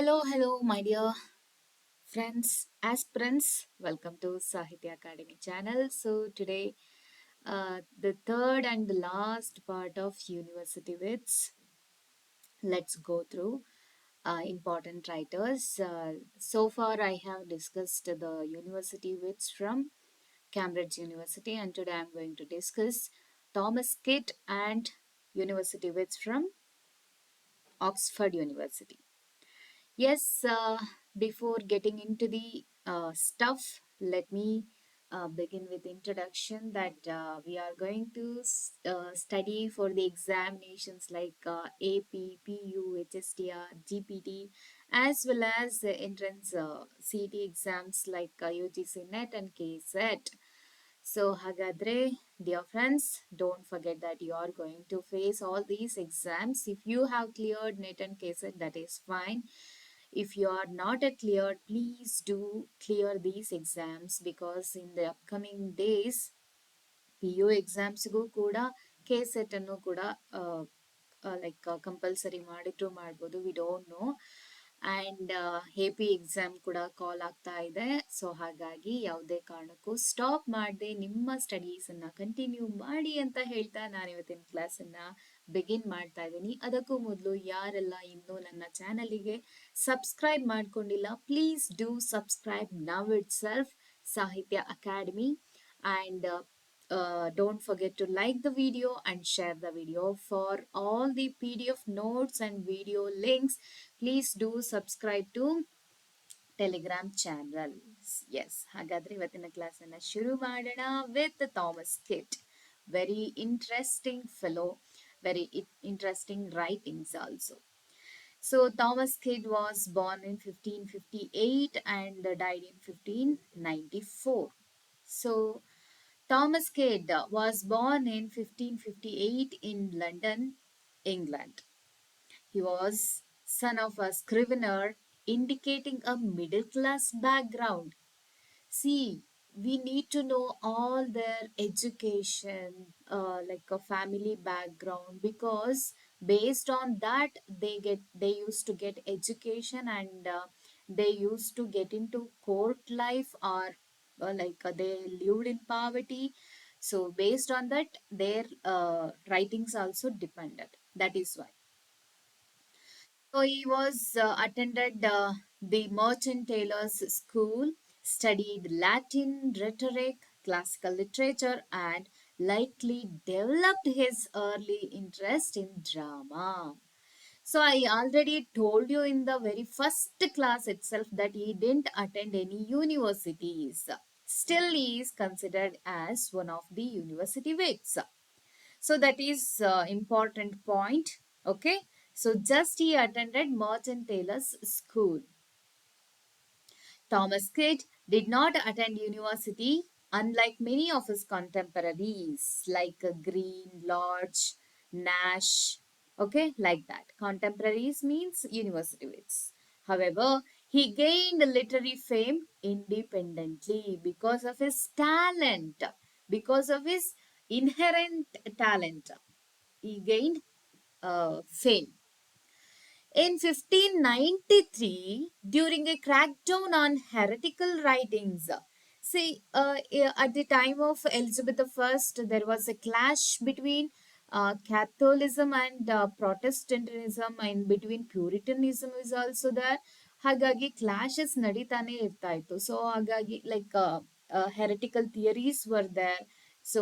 Hello, my dear friends, aspirants. Welcome to Sahithya Academy channel. So today, the third and the last part of University Wits. Let's go through important writers. So far, I have discussed the University Wits from Cambridge University, and today I'm going to discuss Thomas Kitt and University Wits from Oxford University. Yes, before getting into the stuff, let me begin with introduction that we are going to study for the examinations like AP, PU, HSTR, GPT, as well as the entrance CET exams like UGC NET and KSET. So, Hagadre, dear friends, don't forget that you are going to face all these exams. If you have cleared NET and KSET, that is fine. If you are not yet cleared, please do clear these exams because in the upcoming days, PU ಎಕ್ಸಾಮ್ಸ್ಗೂ ಕೂಡ K set ಅನ್ನು ಕೂಡ like compulsory ಮಾಡಿದ್ರು ಮಾಡ್ಬೋದು we don't know and A P exam ಕೂಡ ಕಾಲ್ ಆಗ್ತಾ ಇದೆ so ಹಾಗಾಗಿ ಯಾವುದೇ ಕಾರಣಕ್ಕೂ ಸ್ಟಾಪ್ ಮಾಡದೆ ನಿಮ್ಮ ಸ್ಟಡೀಸನ್ನು ಕಂಟಿನ್ಯೂ ಮಾಡಿ ಅಂತ ಹೇಳ್ತಾ ನಾನು ಇವತ್ತಿನ ಕ್ಲಾಸನ್ನು ಬಿಗಿನ್ ಮಾಡ್ತಾ ಇದ್ದೀನಿ. ಅದಕ್ಕೂ ಮೊದಲು ಯಾರೆಲ್ಲ ಇನ್ನೂ ನನ್ನ ಚಾನಲಿಗೆ ಸಬ್ಸ್ಕ್ರೈಬ್ ಮಾಡ್ಕೊಂಡಿಲ್ಲ, please do subscribe ನವ್ it self ಸಾಹಿತ್ಯ academy and don't forget to like the video and share the video. For all the PDF notes and video links, please do subscribe to Telegram channel. Yes, ಹಾಗಾದ್ರೆ ಇವತ್ತಿನ class ಅನ್ನ ಶುರು ಮಾಡೋಣ with Thomas Kitt. Very interesting fellow, very interesting writings also. So Thomas Kitt was born in 1558 and died in 1594. So Thomas Kitt was born in 1558 in London, England. He was son of a scrivener, indicating a middle class background. See, we need to know all their education, like a family background, because based on that they used to get education and they used to get into court life or they lived in poverty. So based on that, their writings also depended. That is why. So he was attended the Merchant Taylor's School, studied Latin, rhetoric, classical literature, and likely developed his early interest in drama. So I already told you in the very first class itself that he didn't attend any universities. Still, he is considered as one of the university wits. So that is important point. Okay. So just he attended Merchant Taylor's School. Thomas Kidd did not attend university, unlike many of his contemporaries like Green, Lodge, Nash. Okay, like that. Contemporaries means university wits. However, he gained literary fame independently because of his talent, because of his inherent talent. He gained fame. In 1593, during a crackdown on heretical writings, see, at the time of Elizabeth I, there was a clash between Catholicism and Protestantism, and between Puritanism is also there. ಹಾಗಾಗಿ clashes ನಡೀತಾನೆ ಇರ್ತಾ ಇತ್ತು. So ಹಾಗಾಗಿ like heretical theories were there. So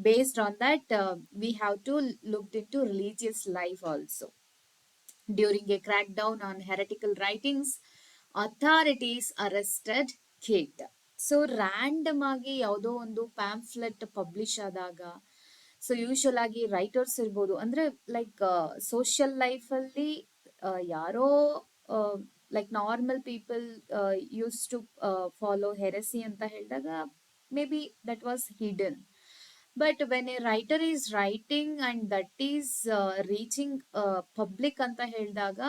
based on that, we have to look into religious life also. During a crackdown on heretical writings, authorities arrested Kidd. So random ಆಗಿ ಯಾವುದೋ ಒಂದು pamphlet publish ಆದಾಗ, so usual ಆಗಿ writers ಇರ್ಬೋದು, ಅಂದರೆ like social ಲೈಫಲ್ಲಿ ಯಾರೋ like normal people use to follow heresy ಅಂತ ಹೇಳಿದಾಗ maybe that was hidden. But when a writer is writing and that is reaching public ಅಂತ ಹೇಳಿದಾಗ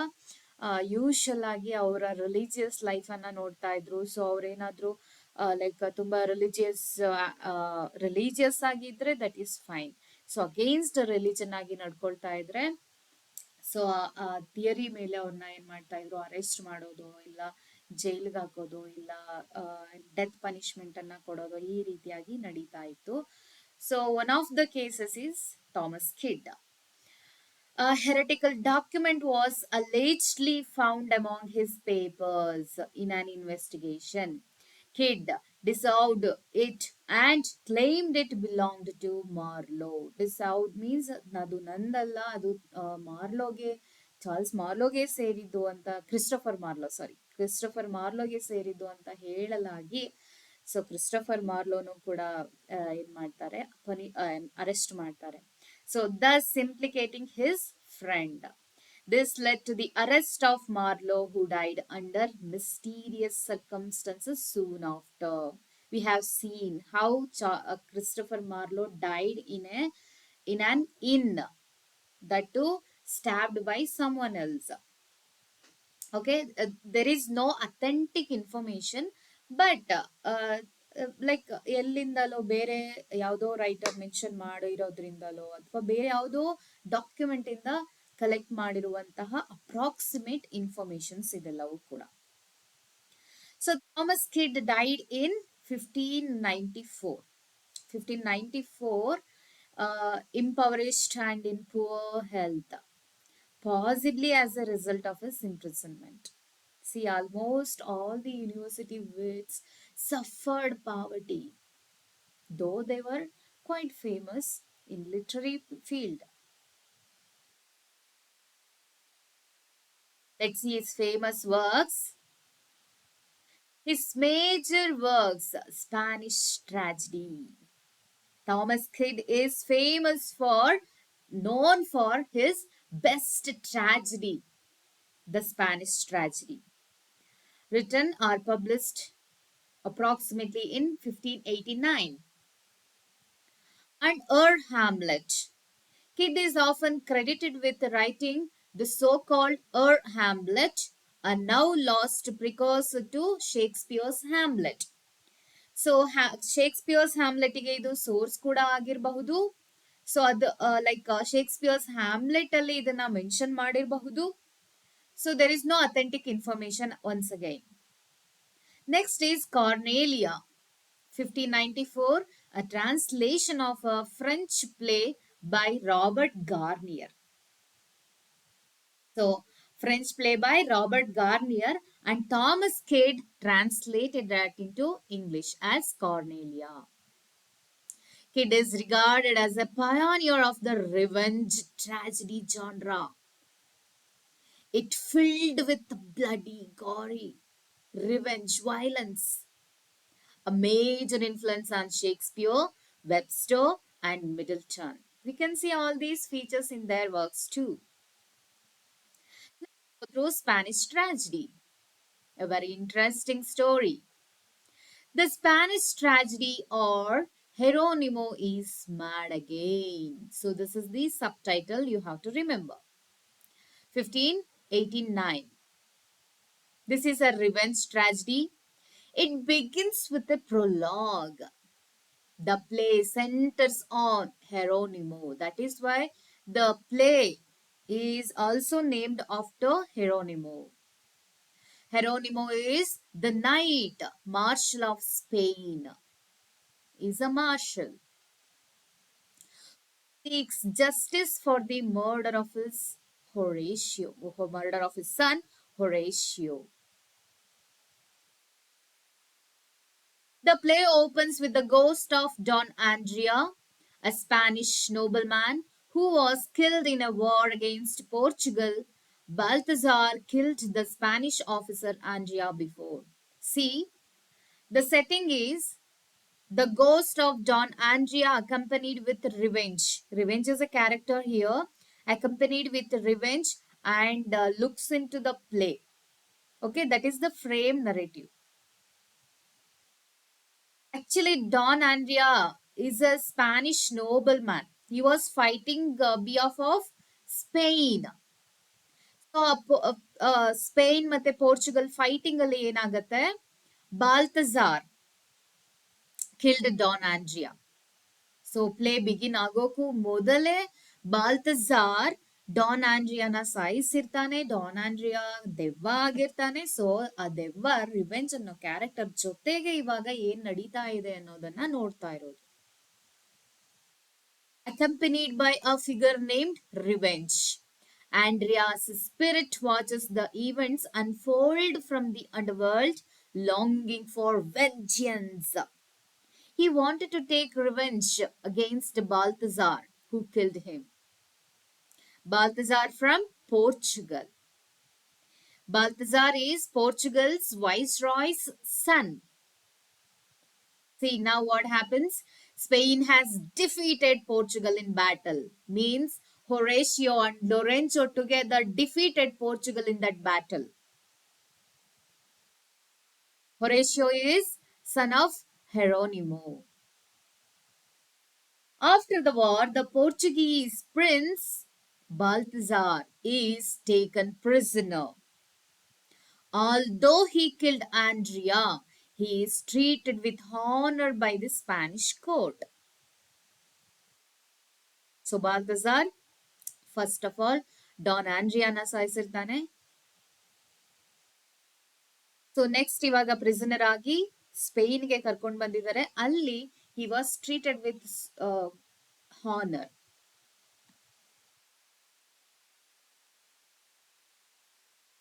ಯೂಶಲ್ ಆಗಿ ಅವರ ರಿಲಿಜಿಯಸ್ ಲೈಫನ್ನು ನೋಡ್ತಾ ಇದ್ರು. ಸೊ ಅವ್ರೇನಾದರೂ ಲೈಕ್ ತುಂಬ ರಿಲಿಜಿಯಸ್ ಆಗಿದ್ರೆ that is fine. So against religion ಆಗಿ ನಡ್ಕೊಳ್ತಾ ಇದ್ರೆ ಸೊ ಆ ಥಿಯರಿ ಮೇಲೆ ಅವ್ರನ್ನ ಏನ್ ಮಾಡ್ತಾ ಇದ್ರು, ಅರೆಸ್ಟ್ ಮಾಡೋದು ಇಲ್ಲ ಜೈಲ್ಗೆ ಹಾಕೋದು ಇಲ್ಲ ಡೆತ್ ಪನಿಷ್ಮೆಂಟ್ ಅನ್ನ ಕೊಡೋದು, ಈ ರೀತಿಯಾಗಿ ನಡೀತಾ ಇತ್ತು. So one of the cases is Thomas kid. A heretical document was allegedly found among his papers in an investigation. Kidd disavowed it and claimed it belonged to Marlowe. Disavowed means ಅದು ನಂದಲ್ಲ, ಅದು ಮಾರ್ಲೋಗೆ, Charles ಮಾರ್ಲೋಗೆ ಸೇರಿದ್ದು ಅಂತ, Christopher ಮಾರ್ಲೋಗೆ ಸೇರಿದ್ದು ಅಂತ ಹೇಳಲಾಗಿ, so Christopher ಮಾರ್ಲೋನು ಕೂಡ ಏನ್ ಮಾಡ್ತಾರೆ, arrest ಮಾಡ್ತಾರೆ. So thus implicating his friend. This led to the arrest of Marlowe, who died under mysterious circumstances soon after. We have seen how Christopher Marlowe died in an inn, that too stabbed by someone else. Okay, there is no authentic information, but like ಎಲ್ಲಿಂದಲೋ ಬೇರೆ ಯಾವುದೋ writer mention ಮಾಡಿರೋದ್ರಿಂದಲೋ ಅಥವಾ ಬೇರೆ ಯಾವುದೋ document ಇಂದ collect ಮಾಡಿರುವಂತಹ approximate informations ಇದೆಲ್ಲವೂ ಕೂಡ. So Thomas kid died in 1594. 1594, impoverished and in poor health, possibly as a result of his imprisonment. See, almost all the university wits suffered poverty, though they were quite famous in literary field. Let's see his famous works. His major works, Spanish tragedy. Thomas Kidd is known for his best tragedy, the Spanish tragedy, written or published approximately in 1589. And Hamlet. Kidd is often credited with writing the so-called Hamlet, a now lost precursor to Shakespeare's Hamlet. So Shakespeare's ಹ್ಯಾಮ್ಲೆಟ್ಗೆ ಇದು source ಕೂಡ ಆಗಿರಬಹುದು. So ಅದು like ಶೇಕ್ಸ್ಪಿಯರ್ಸ್ Hamlet ಅಲ್ಲಿ ಇದನ್ನ mention ಮಾಡಿರಬಹುದು. So there is no authentic information once again. Next is Cornelia, 1594, a translation of a French play by Robert Garnier. So French play by Robert Garnier, and Thomas Kidd translated that into English as Cornelia. Kidd is regarded as a pioneer of the revenge tragedy genre. It filled with bloody, gory, revenge, violence. A major influence on Shakespeare, Webster, and Middleton. We can see all these features in their works too. Through Spanish tragedy, a very interesting story. The Spanish tragedy, or Jeronimo, is mad again. So this is the subtitle you have to remember. 1589. This is a revenge tragedy. It begins with a prologue. The play centers on Jeronimo. That is why the play is also named after Jeronimo. Jeronimo is the knight marshal of Spain. Is a marshal. Seeks justice for the murder of his son Horatio. The play opens with the ghost of Don Andrea, a Spanish nobleman who was killed in a war against Portugal. Balthazar killed the Spanish officer Andrea before. See, the setting is the ghost of Don Andrea accompanied with Revenge. Revenge is a character here, accompanied with Revenge, and looks into the play. Okay, that is the frame narrative. Actually, Don Andrea is a Spanish nobleman. He was fighting behalf of Spain. So, Spain ಮತ್ತೆ Portugal fighting ಅಲ್ಲಿ ಏನಾಗತ್ತೆ, Balthazar killed Don Andrea. So play begin ಆಗೋಕು ಮೊದಲೇ Balthazar Don ಆಂಡ್ರಿಯಾನ ಸಾಯಿಸಿರ್ತಾನೆ. Don Andrea ದೆವ್ವ ಆಗಿರ್ತಾನೆ. So ಆ ದೆವ್ವ ರಿವೆಂಜ್ ಅನ್ನೋ ಕ್ಯಾರೆಕ್ಟರ್ ಜೊತೆಗೆ ಇವಾಗ ಏನ್ ನಡೀತಾ ಇದೆ ಅನ್ನೋದನ್ನ ನೋಡ್ತಾ ಇರೋದು. Accompanied by a figure named Revenge. Andrea's spirit watches the events unfold from the underworld, longing for vengeance. He wanted to take revenge against Balthazar, who killed him. Balthazar from Portugal. Balthazar is Portugal's viceroy's son. See now what happens? Spain has defeated Portugal in battle. Means Horatio and Lorenzo together defeated Portugal in that battle. Horatio is son of Geronimo. After the war, the Portuguese prince Balthazar is taken prisoner. Although he killed Andrea, he is treated with honor by the Spanish court. So Balthazar, first of all Don ಆಂಡ್ರಿಯಾನ ಸಾಯಿಸಿರ್ತಾನೆ. So next ಇವಾಗ prisoner ಆಗಿ ಸ್ಪೇನ್ಗೆ ಕರ್ಕೊಂಡು ಬಂದಿದ್ದಾರೆ. ಅಲ್ಲಿ he was treated with honour.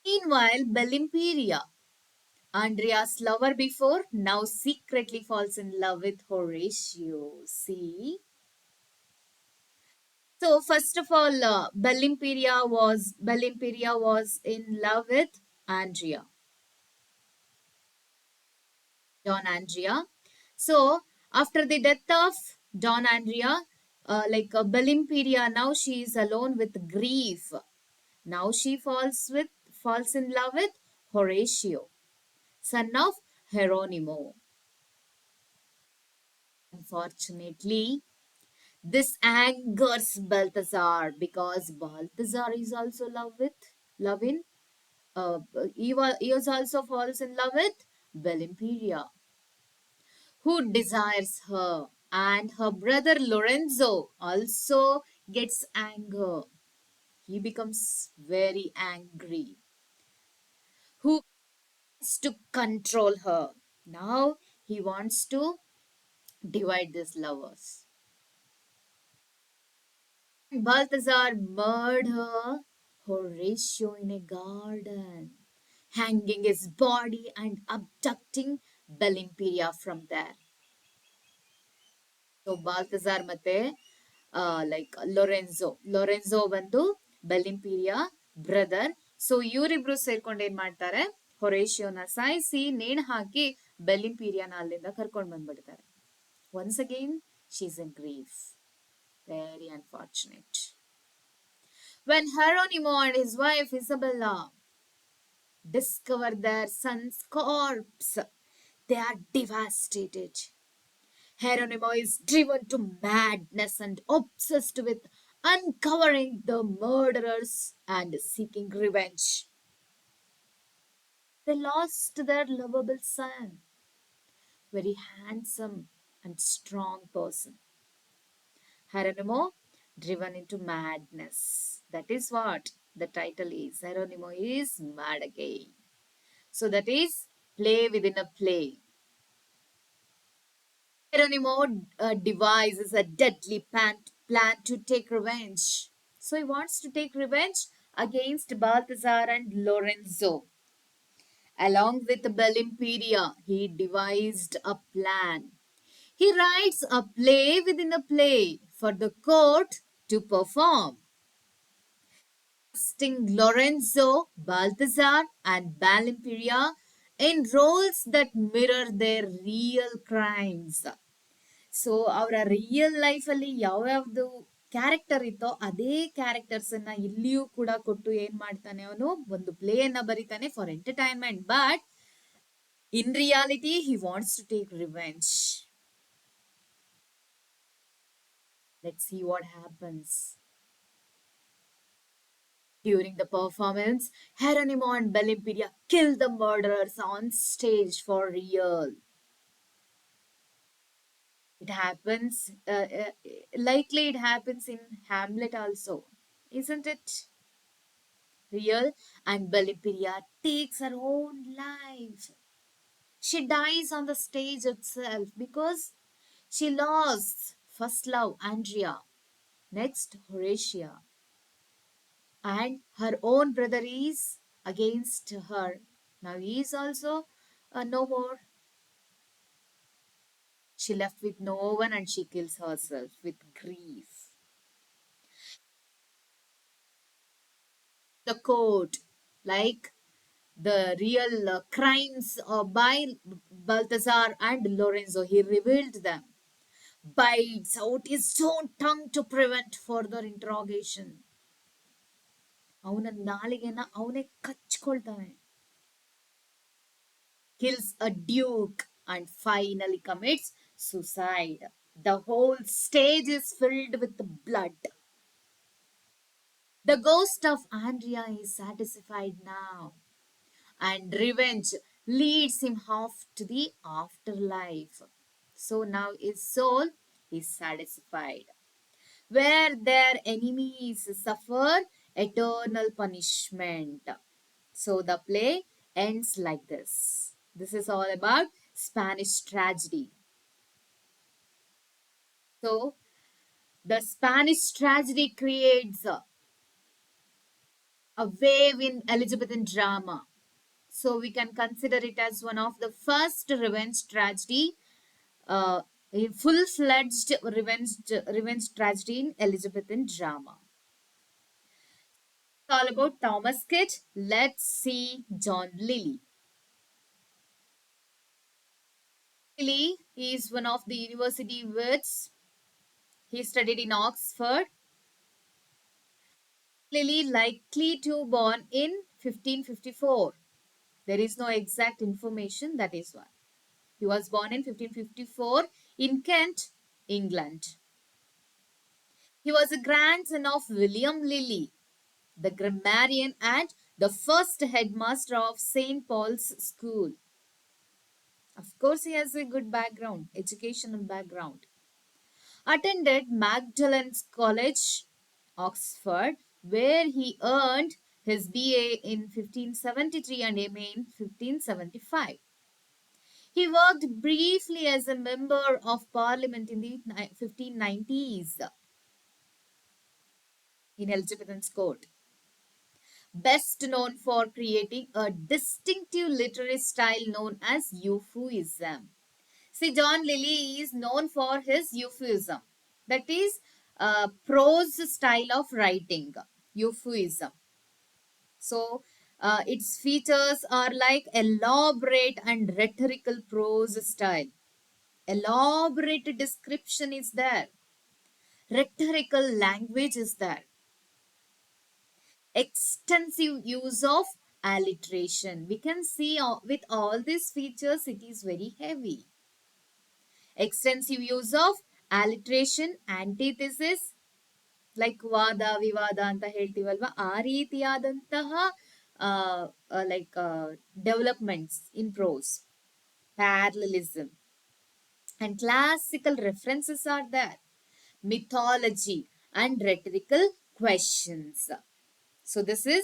Meanwhile, Belimperia, Andrea's lover before, now secretly falls in love with Horatio. See? So first of all, Belimperia was in love with Andrea. Don Andrea. So after the death of Don Andrea, Belimperia, now she is alone with grief. Now she falls in love with Horatio, son of Geronimo. Unfortunately, this angers Balthazar because Balthazar is also love in he was also falls in love with Belimperia, who desires her, and her brother Lorenzo also gets anger. He becomes very angry. Who wants to control her? Now he wants to divide these lovers. Balthazar murdered Horatio in a garden, hanging his body and abducting Belimperia from there. So Balthazar ಮತ್ತೆ ಲೊರೆನ್ಸೋ ಬಂದು ಬೆಲಿಂಪೀರಿಯಾ brother. So ಇವರಿಬ್ರು ಸೇರ್ಕೊಂಡು ಏನ್ ಮಾಡ್ತಾರೆ, ಹೊರೇಶಿಯೋನ ಸಾಯಿಸಿ ನೇಣು ಹಾಕಿ ಬೆಲಿಂಪೀರಿಯಾನ ಅಲ್ಲಿಂದ ಕರ್ಕೊಂಡು ಬಂದ್ಬಿಡ್ತಾರೆ. Once again she's in grief. Very unfortunate. When Geronimo and his wife Isabella discover their son's corpse, they are devastated. Geronimo is driven to madness and obsessed with uncovering the murderers and seeking revenge. They lost their lovable son, very handsome and strong person. Geronimo driven into madness. That is what the title is. Geronimo is mad again. So that is play within a play. Geronimo devises a deadly plan to take revenge. So he wants to take revenge against Balthazar and Lorenzo. Along with Belimperia, he devised a plan. He writes a play within a play for the court to perform. Casting Lorenzo, Balthazar, and Belimperia in roles that mirror their real crimes. So ಅವರ real ಲೈಫಲ್ಲಿ ಯಾವ್ಯಾವ್ದು character ಇತ್ತೋ ಅದೇ characters ಅನ್ನ ಇಲ್ಲಿಯೂ ಕೂಡ ಕೊಟ್ಟು ಏನ್ ಮಾಡ್ತಾನೆ, ಅವನು ಒಂದು ಪ್ಲೇ ಅನ್ನ ಬರೀತಾನೆ for entertainment. But in reality he wants to take revenge. Let's see what happens. During the performance, Geronimo and Belimperia kill the murderers on stage for real. It happens, likely it happens in Hamlet also. Isn't it real? And Balipiria takes her own life. She dies on the stage itself because she lost first love, Andrea, next Horatia, and her own brother is against her. Now he is also no more. She left with no one and she kills herself with grief. The court, like the real crimes by Balthazar and Lorenzo, he revealed them. Bites out his own tongue to prevent further interrogation. ಅವನ ನಾಲಿಗೆನ ಅವನೇ ಕಚ್ಕೊಳ್ತಾನೆ. Kills a duke and finally commits suicide. The whole stage is filled with blood. The ghost of Andrea is satisfied now, and revenge leads him off to the afterlife. So now his soul is satisfied, where their enemies suffer eternal punishment. So the play ends like this. This is all about Spanish tragedy. So the Spanish tragedy creates a wave in Elizabethan drama. So we can consider it as one of the first revenge tragedy, a full-fledged revenge tragedy in Elizabethan drama. It's all about Thomas Kidd. Let's see John Lilly. Lilly is one of the university wits. He studied in Oxford. Lilly likely to born in 1554. There is no exact information, that is why. He was born in 1554 in Kent, England. He was a grandson of William Lilly, the grammarian and the first headmaster of St. Paul's School. Of course, he has a good background, educational background. Attended Magdalens College, Oxford, where he earned his BA in 1573 and MA in 1575. He worked briefly as a member of parliament in the 1590s in Elizabethan's court. Best known for creating a distinctive literary style known as euphuism. See, John Lilly is known for his euphuism, that is, prose style of writing, euphuism. So, its features are like elaborate and rhetorical prose style. Elaborate description is there. Rhetorical language is there. Extensive use of alliteration. We can see with all these features, it is very heavy. Extensive use of alliteration, antithesis, like ವಾದ ವಿವಾದ ಅಂತ ಹೇಳ್ತೀವಲ್ವಾ, ಆ ರೀತಿಯಾದಂತಹ like developments in prose, parallelism, and classical references are there, mythology and rhetorical questions. So this is,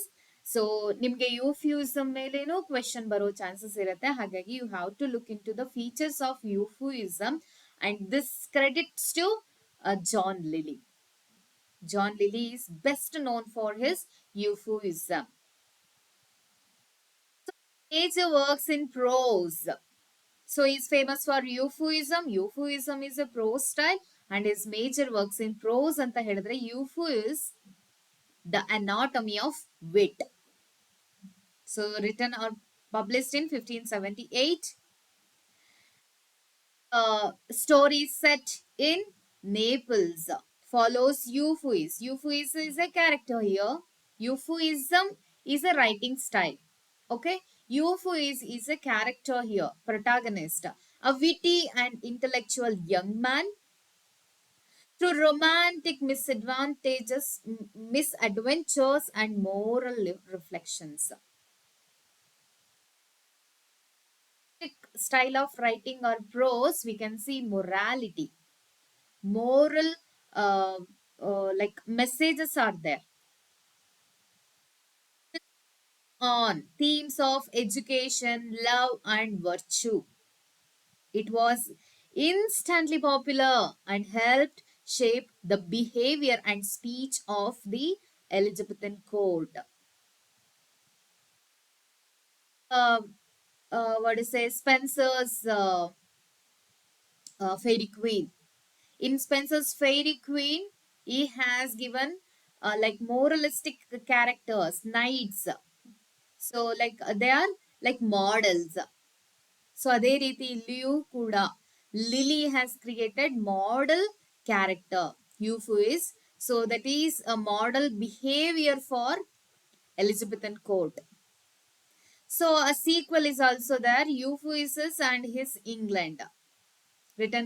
so ನಿಮಗೆ ಯೂಫ್ಯೂಸಮ್ ಮೇಲೇನೂ question ಬರೋ chances ಇರುತ್ತೆ. ಹಾಗಾಗಿ you have to look into the features of euphuism and this credits to John Lyly. John Lilly is best known for his euphuism. So, major works in prose. So, he is famous for euphuism. Euphuism is a prose style, and his major works in prose anta helidre euphu is the anatomy of wit. So, written or published in 1578. Story set in Naples. Follows euphuism. Euphuism is a character here. Euphuism is a writing style. Okay. Euphuism is a character here. Protagonist. A witty and intellectual young man. Through romantic misadventures and moral reflections. Style of writing or prose, we can see morality. Moral like messages are there. on themes of education, love, and virtue. It was instantly popular and helped shape the behavior and speech of the Elizabethan court. Uh, what to say? Spencer's Fairy Queen. In Spencer's Fairy Queen, he has given like moralistic characters, knights. So they are like models. So ಅದೇ ರೀತಿ ಇಲ್ಲಿಯೂ ಕೂಡ Lyly has created model character Euphues so that is a model behaviour for Elizabethan court. So a sequel is also there, Euphues and his England, written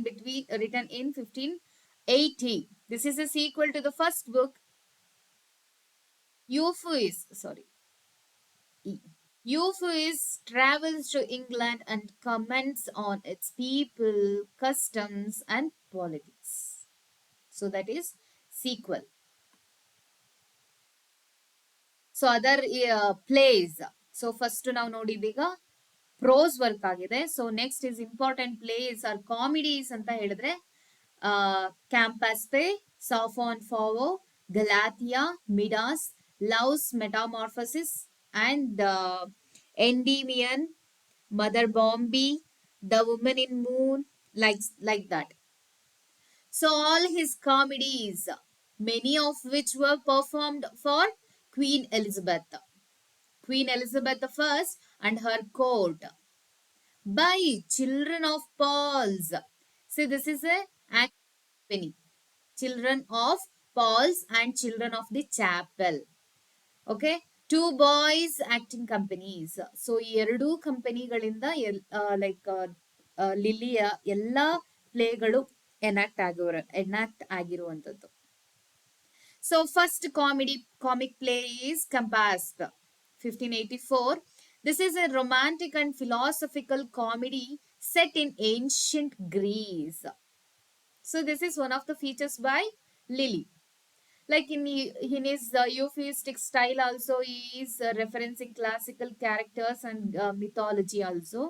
in 1580. This is a sequel to the first book. Euphues, sorry, Euphues travels to England and comments on its people, customs, and politics. So that is sequel. So other plays. So first ನಾವು ನೋಡಿದೀಗ prose work ಆಗಿದೆ. So next is important plays are comedies ಅಂತ ಹೇಳಿದ್ರೆ Campaspe, Sapho and Phao, Galatea, Midas, Love's Metamorphosis and Endymion, Mother Bombie, the woman in moon, like that. So all his comedies, many of which were performed for Queen Elizabeth. Queen Elizabeth I and her court by children of Paul's. See, this is a acting. Children of Paul's and children of the chapel. Okay, two boys acting companies. So ಈ ಎರಡೂ ಕಂಪನಿಗಳಿಂದ like ಲಿಲಿಯ ಎಲ್ಲ ಪ್ಲೇಗಳು enact ಆಗಿರುವಂಥದ್ದು. So first comic play is Compassed, 1584. This is a romantic and philosophical comedy set in ancient Greece. So this is one of the features by Lily. Like in his euphuistic style also, he is referencing classical characters and mythology also.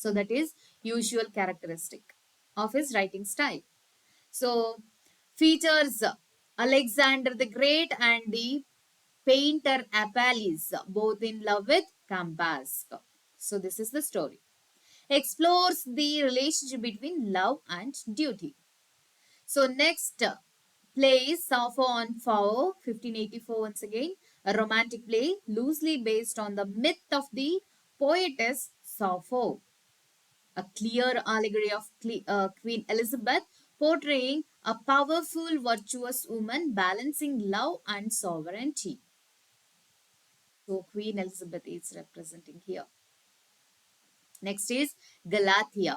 So that is usual characteristic of his writing style. So features Alexander the Great and the painter Apelles, both in love with Cambask. So this is the story. Explores the relationship between love and duty. So next play is Sappho on Phao, 1584 once again. A romantic play loosely based on the myth of the poetess Sappho. A clear allegory of Queen Elizabeth, portraying a powerful, virtuous woman balancing love and sovereignty. So Queen Elizabeth is representing here. Next is Galathea,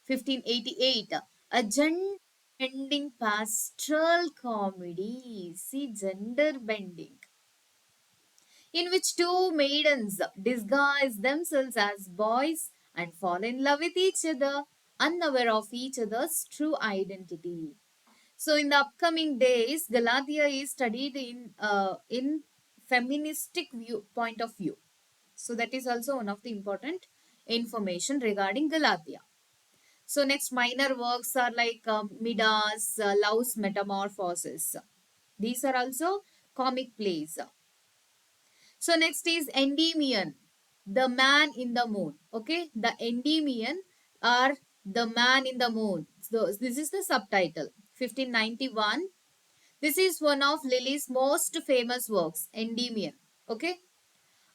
1588, a gender bending pastoral comedy. See, gender bending, in which two maidens disguise themselves as boys and fall in love with each other, unaware of each other's true identity. So, in the upcoming days, Galathea is studied in feministic point of view. So, that is also one of the important information regarding Galathea. So, next minor works are like Midas, Love's Metamorphosis. These are also comic plays. So next is Endymion, the man in the moon. Okay, the Endymion or the man in the moon. So this is the subtitle. 1591. This is one of Lily's most famous works, Endymion. Okay,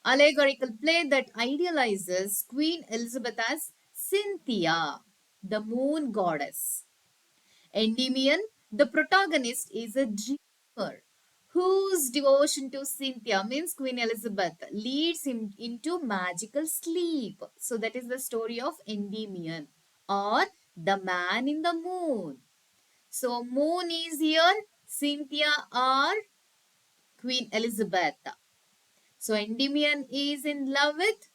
allegorical play that idealizes Queen Elizabeth as Cynthia, the moon goddess. Endymion, the protagonist, is a dreamer whose devotion to Cynthia, means Queen Elizabeth, leads him into magical sleep. So that is the story of Endymion or the man in the moon. So moon is here, Cynthia or Queen Elizabeth. So Endymion is in love with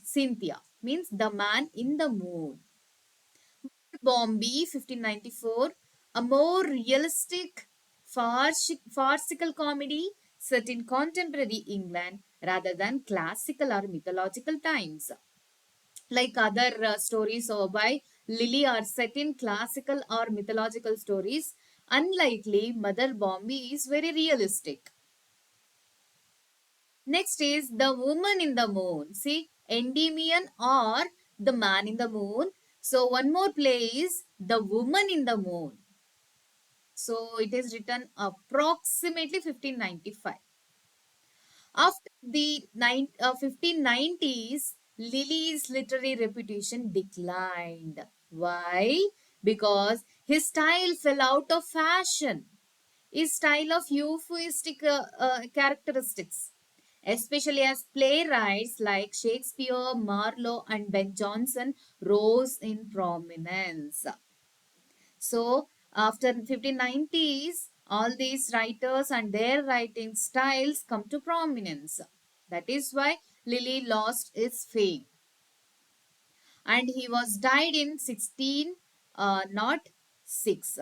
Cynthia, means the man in the moon. Bombay, 1594, a more realistic farcical comedy set in contemporary England rather than classical or mythological times. Like other stories by Lily are set in classical or mythological stories, unlikely Mother Bombay is very realistic. Next is the woman in the moon. See, Endymion or the man in the moon. So one more play is the woman in the moon. So it is written approximately 1595. After the 1590s, Lily's literary reputation declined. Why? Because his style fell out of fashion. His style of euphuistic characteristics, especially as playwrights like Shakespeare, Marlowe, and Ben Jonson, rose in prominence. So, after 1590s, all these writers and their writing styles come to prominence. That is why Lilly lost its fame. And he was died in 1606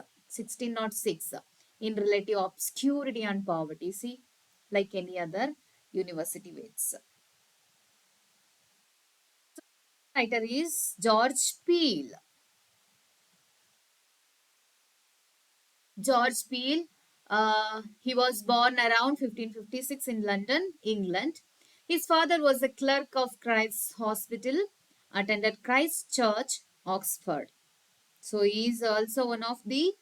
in relative obscurity and poverty. See, like any other university waits. Writer is George Peele. George Peele, he was born around 1556 in London, England. His father was a clerk of Christ's Hospital, attended Christ Church, Oxford. So he is also one of the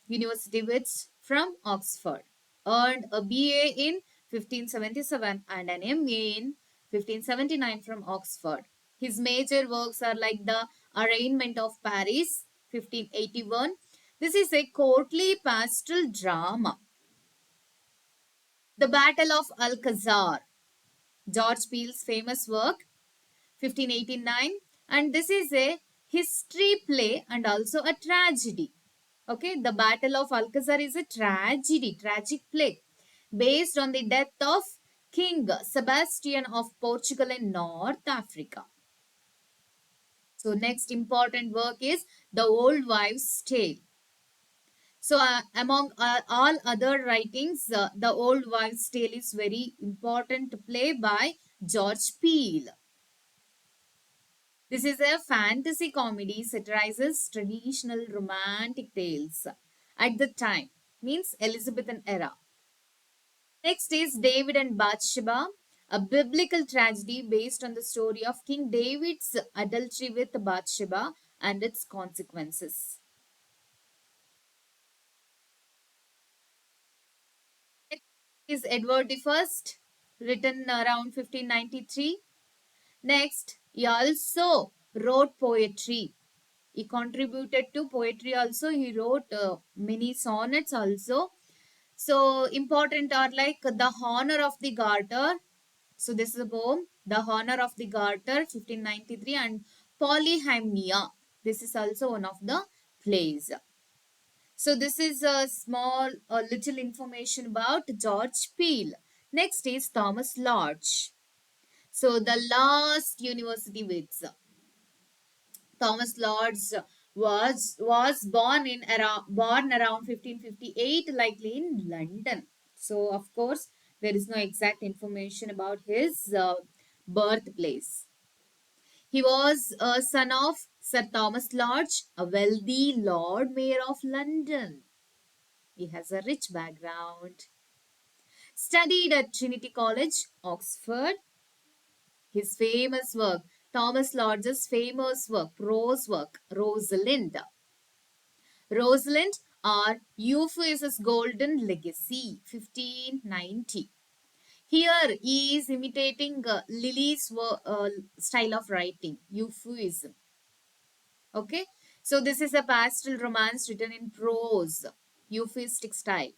university wits from Oxford. Earned a BA in 1577 and an MA in 1579 from Oxford. His major works are like the Arraignment of Paris, 1581. This is a courtly pastoral drama. The Battle of Alcazar, George Peele's famous work, 1589, and this is a history play and also a tragedy. Okay, the Battle of Alcazar is a tragedy, tragic play based on the death of King Sebastian of Portugal in North Africa. So next important work is The Old Wives' Tale. So among all other writings, The Old Wives' Tale is very important play by George Peele. This is a fantasy comedy satirizes traditional romantic tales at the time, means Elizabethan era. Next is David and Bathsheba, a biblical tragedy based on the story of King David's adultery with Bathsheba and its consequences. Next is Edward I, written around 1593. Next, he also wrote poetry. He contributed to poetry also. He wrote many sonnets also. So important are like The Honor of the Garter. So this is a poem. The Honor of the Garter, 1593, and Polyhymnia. This is also one of the plays. So this is a small, little information about George Peele. Next is Thomas Lodge. So the last university wits. Thomas Lodge was born around 1558, likely in London. So of course there is no exact information about his birthplace. He was a son of Sir Thomas Lodge, a wealthy Lord Mayor of London. He has a rich background. Studied at Trinity College, Oxford. His famous work, Thomas Lodge's famous work, prose work, Rosalind. Rosalind or Euphues's Golden Legacy, 1590. Here he is imitating Lily's style of writing, Euphuism. Okay, so this is a pastoral romance written in prose, euphuistic style.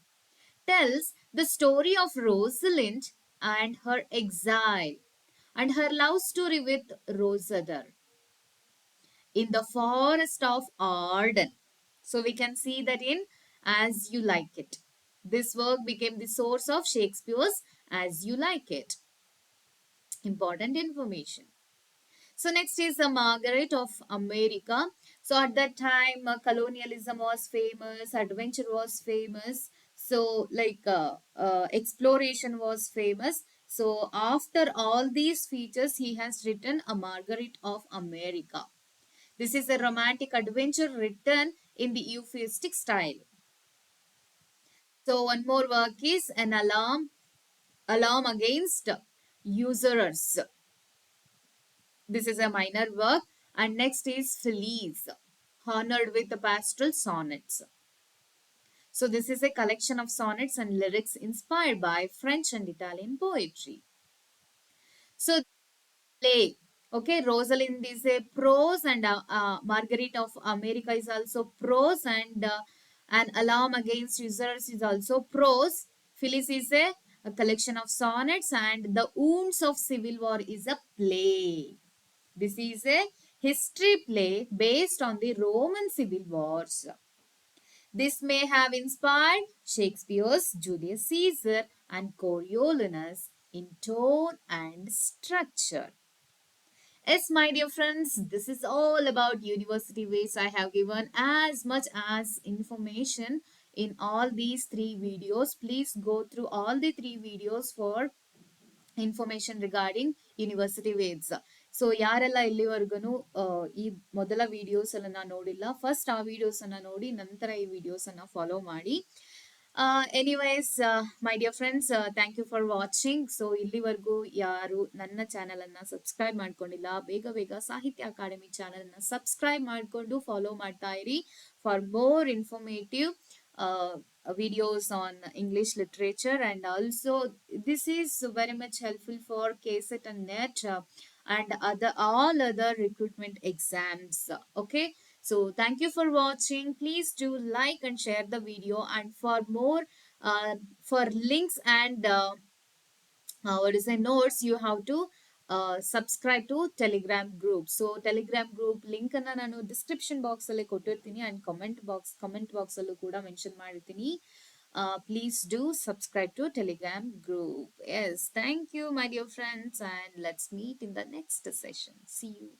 Tells the story of Rosalind and her exile and her love story with Rosader in the forest of Arden. So we can see that in As You Like It. This work became the source of Shakespeare's As You Like It. Important information. So next is Margaret of America. So at that time, colonialism was famous, adventure was famous. So exploration was famous. So after all these features, he has written a Margaret of America. This is a romantic adventure written in the euphuistic style. So one more work is an alarm against usurers. This is a minor work. And next is Felice, honored with the pastoral sonnets. So this is a collection of sonnets and lyrics inspired by French and Italian poetry. So play. Okay, Rosalind is a prose, and Marguerite of America is also prose, and an alarm against users is also prose. Phyllis is a collection of sonnets, and the wounds of civil war is a play. This is a history play based on the Roman civil wars. This may have inspired Shakespeare's Julius Caesar and Coriolanus in tone and structure. Yes, my dear friends, this is all about university ways. I have given as much as information in all these three videos. Please go through all the three videos for information regarding university waves. So ಯಾರೆಲ್ಲ ಇಲ್ಲಿವರೆಗೂ ಈ ಮೊದಲ videos ಎಲ್ಲ ನೋಡಿಲ್ಲ, first ಆ videos ಅನ್ನ ನೋಡಿ ನಂತರ ಈ ವಿಡಿಯೋಸ್ ಅನ್ನ ಫಾಲೋ ಮಾಡಿ. Anyways my dear friends, thank you for watching. So ಇಲ್ಲಿವರೆಗೂ ಯಾರು ನನ್ನ ಚಾನೆಲ್ ಅನ್ನ ಸಬ್ಸ್ಕ್ರೈಬ್ ಮಾಡ್ಕೊಂಡಿಲ್ಲ, ಬೇಗ ಬೇಗ ಸಾಹಿತ್ಯ ಅಕಾಡೆಮಿ ಚಾನೆಲ್ ಅನ್ನ ಸಬ್ಸ್ಕ್ರೈಬ್ ಮಾಡಿಕೊಂಡು ಫಾಲೋ ಮಾಡ್ತಾ ಇರಿ for more informative videos on English literature. And also this is very much helpful for KSET and NET and other all other recruitment exams. Okay, so thank you for watching. Please do like and share the video, and for more for links and what is the notes, you have to subscribe to Telegram group. So Telegram group link ಅನ್ನ ನಾನು description box ಅಲ್ಲಿ ಕೊಟ್ಟಿರ್ತೀನಿ, and comment box ಅಲ್ಲೂ ಕೂಡ mention ಮಾಡಿರ್ತೀನಿ. Please do subscribe to Telegram group. Yes, thank you, my dear friends, and let's meet in the next session. See you.